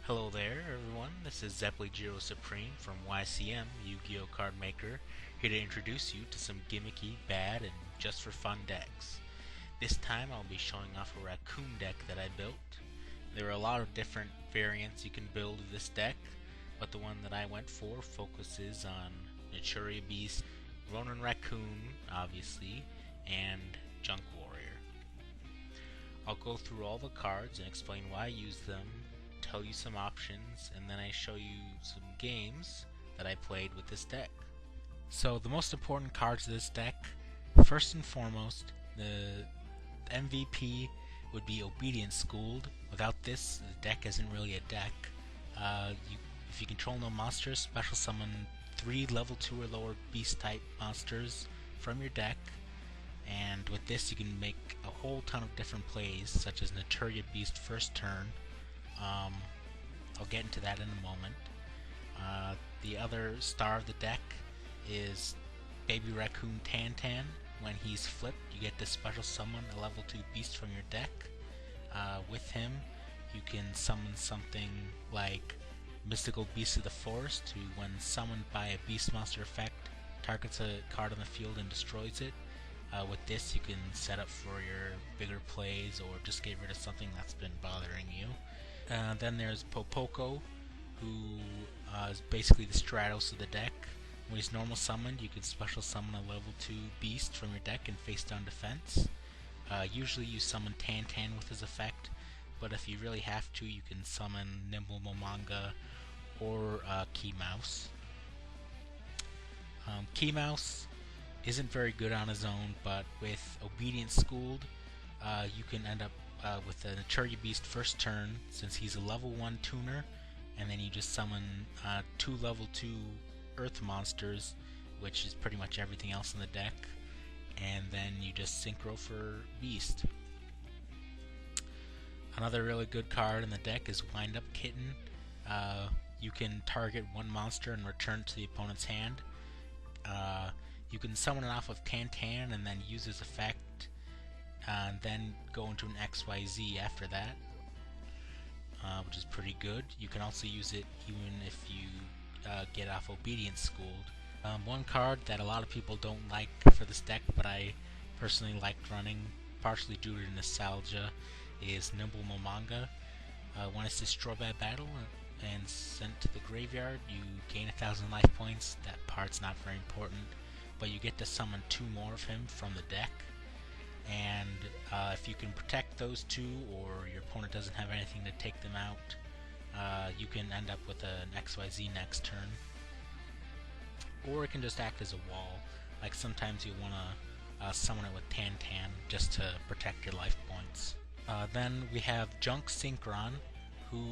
Hello there, everyone. This is Zeppeli Gyro Supreme from YCM, Yu-Gi-Oh! Card Maker, here to introduce you to some gimmicky, bad, and just for fun decks. This time I'll be showing off a Raccoon deck that I built. There are a lot of different variants you can build with this deck, but the one that I went for focuses on Naturia Beast, Ronin Raccoon, obviously, and Junk Warrior. I'll go through all the cards and explain why I use them, tell you some options, and then I show you some games that I played with this deck. So the most important cards of this deck, first and foremost, the MVP would be Obedience Schooled. Without this, the deck isn't really a deck. If you control no monsters, special summon 3 level 2 or lower beast type monsters from your deck, and with this you can make a whole ton of different plays, such as Naturia Beast first turn. I'll get into that in a moment. The other star of the deck is Baby Raccoon Tantan. When he's flipped, you get to special summon a level 2 beast from your deck. With him, you can summon something like Mystical Beast of the Forest, who, when summoned by a beast monster effect, targets a card on the field and destroys it. With this, you can set up for your bigger plays or just get rid of something that's been bothering you. Then there's Popoko, who is basically the Stratos of the deck. When he's normal summoned, you can special summon a level 2 beast from your deck and face down defense. Usually you summon Tantan with his effect, but if you really have to, you can summon Nimble Momanga or Key Mouse. Key Mouse isn't very good on his own, but with Obedience Schooled, you can end up with a Naturia Beast first turn, since he's a level 1 tuner, and then you just summon 2 level 2 earth monsters, which is pretty much everything else in the deck, and then you just synchro for beast. Another really good card in the deck is Wind Up Kitten. You can target one monster and return it to the opponent's hand. You can summon it off of Tantan and then use his effect, and then go into an XYZ after that, which is pretty good. You can also use it even if you get off Obedience Schooled. One card that a lot of people don't like for this deck, but I personally liked running, partially due to nostalgia, is Nimble Momanga. When it's destroyed by battle and sent to the graveyard, you gain 1,000 life points. That part's not very important, but you get to summon 2 more of him from the deck. And if you can protect those 2, or your opponent doesn't have anything to take them out, you can end up with an XYZ next turn. Or it can just act as a wall. Like sometimes you want to summon it with Tantan just to protect your life points. Then we have Junk Synchron, who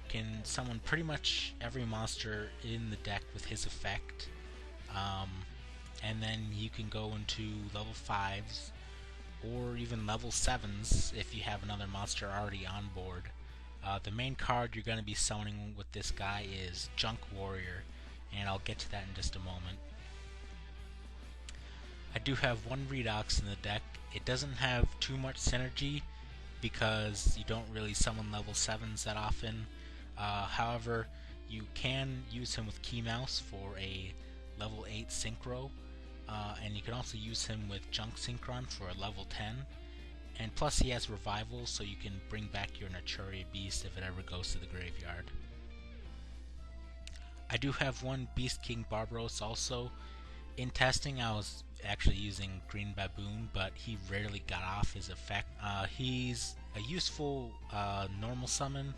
can summon pretty much every monster in the deck with his effect. And then you can go into level 5s or even level 7s if you have another monster already on board. The main card you're going to be summoning with this guy is Junk Warrior, and I'll get to that in just a moment. I do have one Redox in the deck. It doesn't have too much synergy because you don't really summon level 7s that often. However, you can use him with Key Mouse for a level 8 Synchro, and you can also use him with Junk Synchron for a level 10. And plus he has Revival, so you can bring back your Naturia Beast if it ever goes to the graveyard. I do have one Beast King Barbaros also. In testing, I was actually using Green Baboon, but he rarely got off his effect. He's a useful normal summon,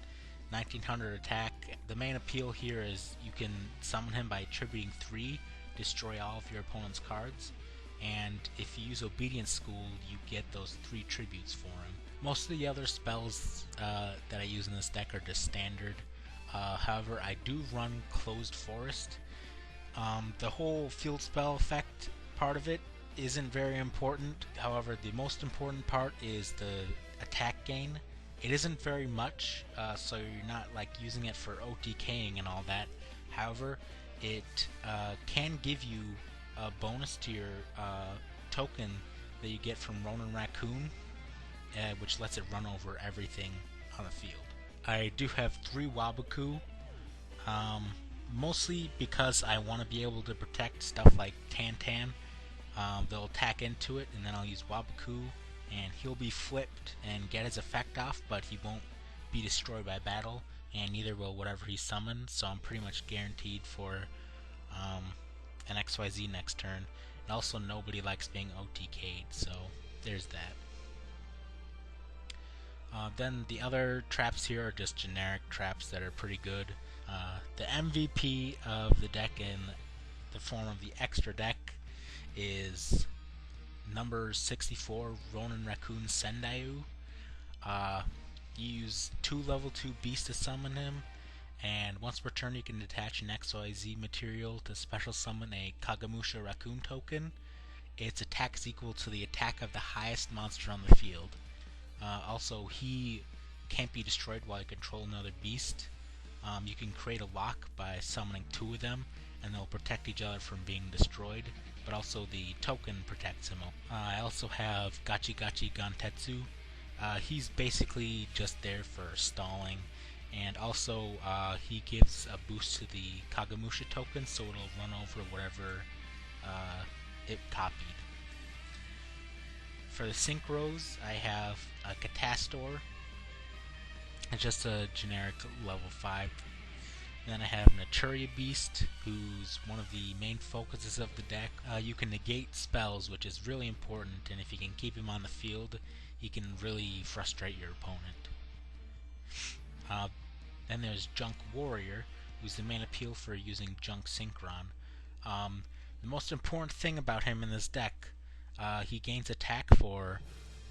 1900 attack. The main appeal here is you can summon him by attributing 3, destroy all of your opponent's cards, and if you use Obedience School, you get those 3 tributes for him. Most of the other spells that I use in this deck are just standard. However, I do run Closed Forest. The whole field spell effect part of it isn't very important. However, the most important part is the attack gain. It isn't very much, so you're not like using it for OTKing and all that. However, it can give you a bonus to your token that you get from Ronin Raccoon, which lets it run over everything on the field. I do have 3 Wabaku, um, mostly because I want to be able to protect stuff like Tan. They'll attack into it, and then I'll use Wabaku, and he'll be flipped and get his effect off, but he won't be destroyed by battle, and neither will whatever he summons, so I'm pretty much guaranteed for an XYZ next turn. And also, nobody likes being OTK'd, so there's that. Then the other traps here are just generic traps that are pretty good. The MVP of the deck in the form of the extra deck is number 64, Ronin Raccoon Sendayu. You use 2 level 2 beasts to summon him, and once per turn you can attach an XYZ material to special summon a Kagemusha Raccoon token. Its attack is equal to the attack of the highest monster on the field. Also, he can't be destroyed while you control another beast. You can create a lock by summoning 2 of them, and they'll protect each other from being destroyed, but also the token protects him. I also have Gachi Gantetsu. He's basically just there for stalling, and also he gives a boost to the Kagemusha token, so it'll run over whatever it copied. For the synchros, I have a Catastor. It's just a generic level 5. And then I have Naturia Beast, who's one of the main focuses of the deck. You can negate spells, which is really important, and if you can keep him on the field, he can really frustrate your opponent. Then there's Junk Warrior, who's the main appeal for using Junk Synchron. The most important thing about him in this deck, he gains attack for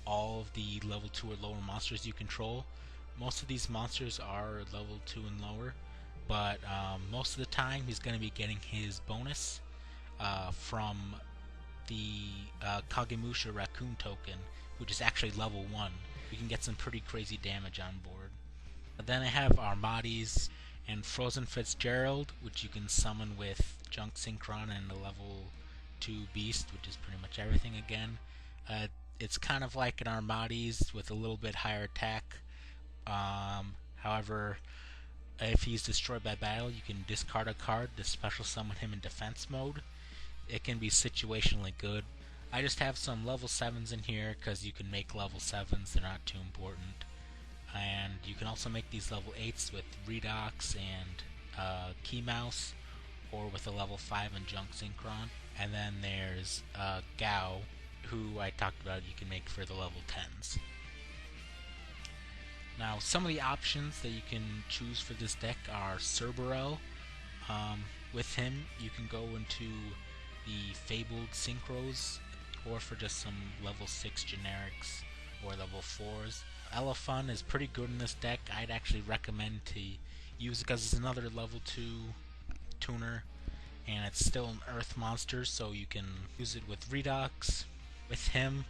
all of the level 2 or lower monsters you control. Most of these monsters are level 2 and lower, but most of the time he's going to be getting his bonus from the Kagemusha Raccoon token, which is actually level 1. You can get some pretty crazy damage on board. Then I have Armades and Frozen Fitzgerald, which you can summon with Junk Synchron and a level 2 beast, which is pretty much everything again. It's kind of like an Armades with a little bit higher attack. However, if he's destroyed by battle, you can discard a card to special summon him in defense mode. It can be situationally good. I just have some level 7s in here because you can make level 7s, they're not too important. And you can also make these level 8s with Redox and Key Mouse, or with a level 5 and Junk Synchron. And then there's Gao, who I talked about you can make for the level 10s. Now, some of the options that you can choose for this deck are Cerberel. With him, you can go into the Fabled Synchros, or for just some level 6 generics or level 4s. Elephant is pretty good in this deck. I'd actually recommend to use it because it's another level 2 tuner, and it's still an earth monster, so you can use it with Redox. With him,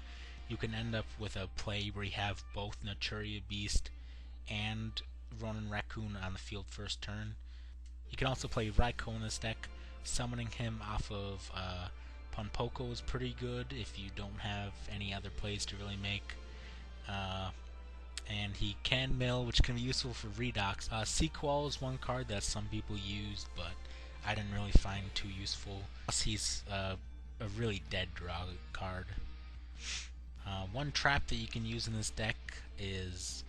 you can end up with a play where you have both Naturia Beast and Ronin Raccoon on the field first turn. You can also play Raiko in this deck. Summoning him off of Punpoko is pretty good if you don't have any other plays to really make. And he can mill, which can be useful for Redox. Sequel is one card that some people use, but I didn't really find too useful. Plus, he's a really dead draw card. One trap that you can use in this deck is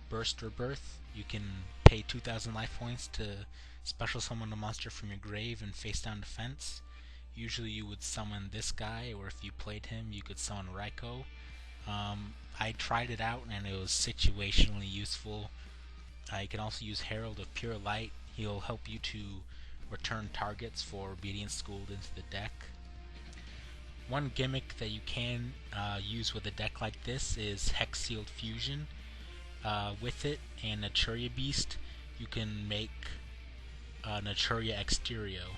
Burst Rebirth. You can pay 2,000 life points to special summon a monster from your grave and face down defense. Usually you would summon this guy, or if you played him, you could summon Raiko. I tried it out and it was situationally useful. You can also use Herald of Pure Light. He'll help you to return targets for Obedience Schooled into the deck. One gimmick that you can use with a deck like this is Hex Sealed Fusion. With it and Naturia Beast, you can make Naturia Exterio,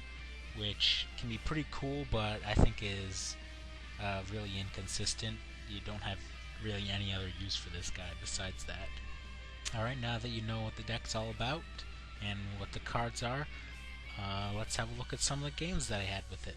which can be pretty cool, but I think is really inconsistent. You don't have really any other use for this guy besides that. Alright, now that you know what the deck's all about and what the cards are, let's have a look at some of the games that I had with it.